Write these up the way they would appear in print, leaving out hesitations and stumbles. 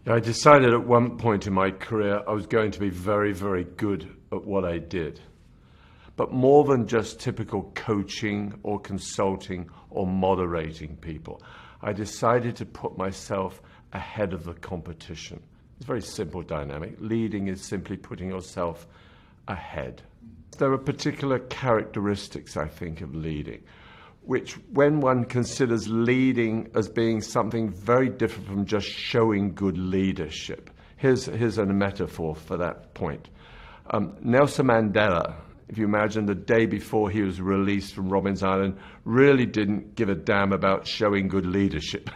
I decided at one point in my career I was going to be very, very good at what I did. But more than just typical coaching or consulting or moderating people, I decided to put myself ahead of the competition. It's a very simple dynamic. Leading is simply putting yourself ahead. There are particular characteristics, I think, of leading, which when one considers leading as being something very different from just showing good leadership. Here's a metaphor for that point. Nelson Mandela, if you imagine the day before he was released from Robben Island, really didn't give a damn about showing good leadership.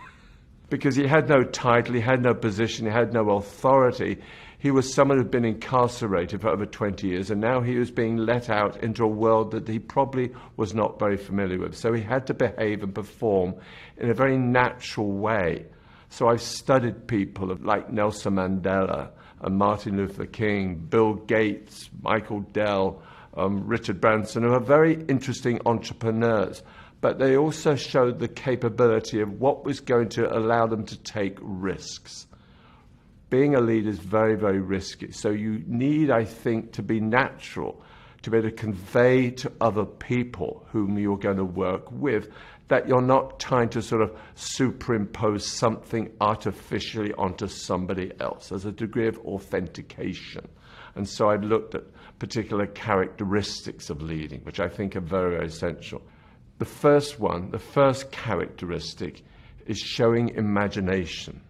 Because he had no title, he had no position, he had no authority. He was someone who had been incarcerated for over 20 years, and now he was being let out into a world that he probably was not very familiar with. So he had to behave and perform in a very natural way. So I've studied people like Nelson Mandela and Martin Luther King, Bill Gates, Michael Dell, Richard Branson, who are very interesting entrepreneurs. But they also showed the capability of what was going to allow them to take risks. Being a leader is very, very risky. So you need, I think, to be natural, to be able to convey to other people whom you're going to work with that you're not trying to sort of superimpose something artificially onto somebody else. There's a degree of authentication. And so I've looked at particular characteristics of leading, which I think are very, very essential. The first characteristic is showing imagination.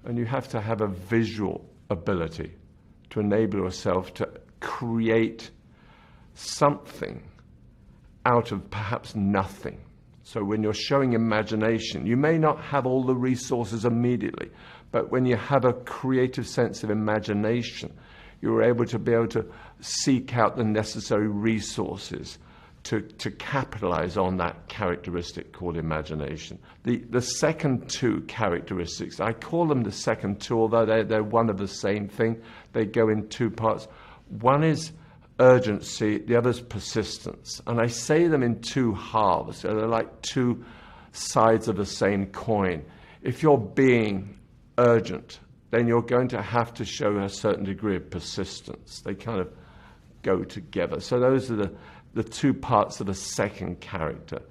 And you have to have a visual ability to enable yourself to create something out of perhaps nothing. So when you're showing imagination, you may not have all the resources immediately, but when you have a creative sense of imagination, you're able to seek out the necessary resources to capitalize on that characteristic called imagination. The second two characteristics, I call them the second two, although they're one of the same thing. They go in two parts. One is urgency, the other is persistence. And I say them in two halves. So they're like two sides of the same coin. If you're being urgent, then you're going to have to show a certain degree of persistence. They kind of go together. So those are the two parts of the second character.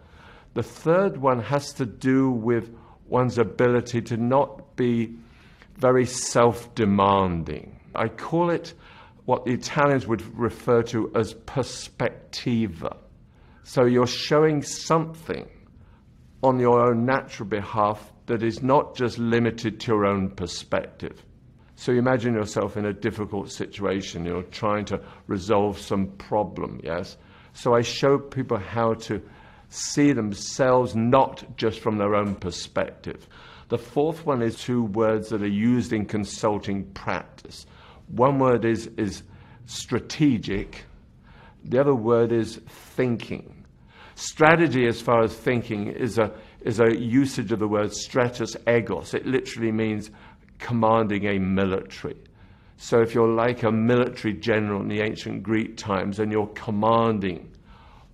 The third one has to do with one's ability to not be very self-demanding. I call it what the Italians would refer to as perspectiva. So you're showing something on your own natural behalf that is not just limited to your own perspective. So you imagine yourself in a difficult situation, you're trying to resolve some problem, yes? So I show people how to see themselves not just from their own perspective. The fourth one is two words that are used in consulting practice. One word is strategic, the other word is thinking. Strategy, as far as thinking, is a usage of the word stratos egos. It literally means commanding a military. So if you're like a military general in the ancient Greek times and you're commanding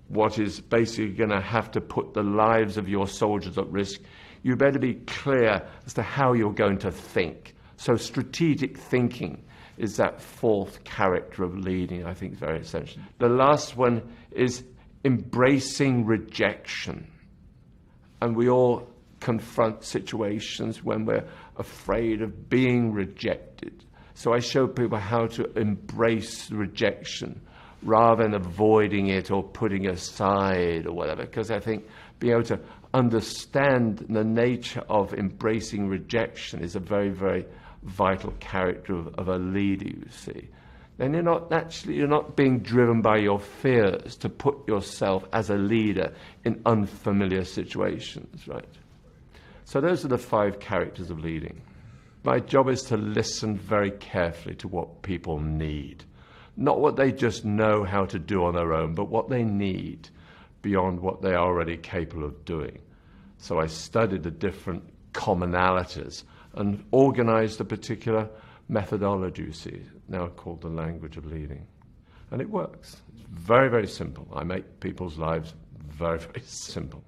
what is basically going to have to put the lives of your soldiers at risk, you better be clear as to how you're going to think. So strategic thinking is that fourth character of leading, I think is very essential. The last one is embracing rejection. And we all confront situations when we're afraid of being rejected. So I show people how to embrace rejection rather than avoiding it or putting aside or whatever, because I think being able to understand the nature of embracing rejection is a very, very vital character of a leader, you see. Then you're not being driven by your fears to put yourself as a leader in unfamiliar situations, right? So those are the 5 characters of leading. My job is to listen very carefully to what people need. Not what they just know how to do on their own, but what they need beyond what they are already capable of doing. So I studied the different commonalities and organized a particular methodology, you see, now called the language of leading. And it works. It's very, very simple. I make people's lives very, very simple.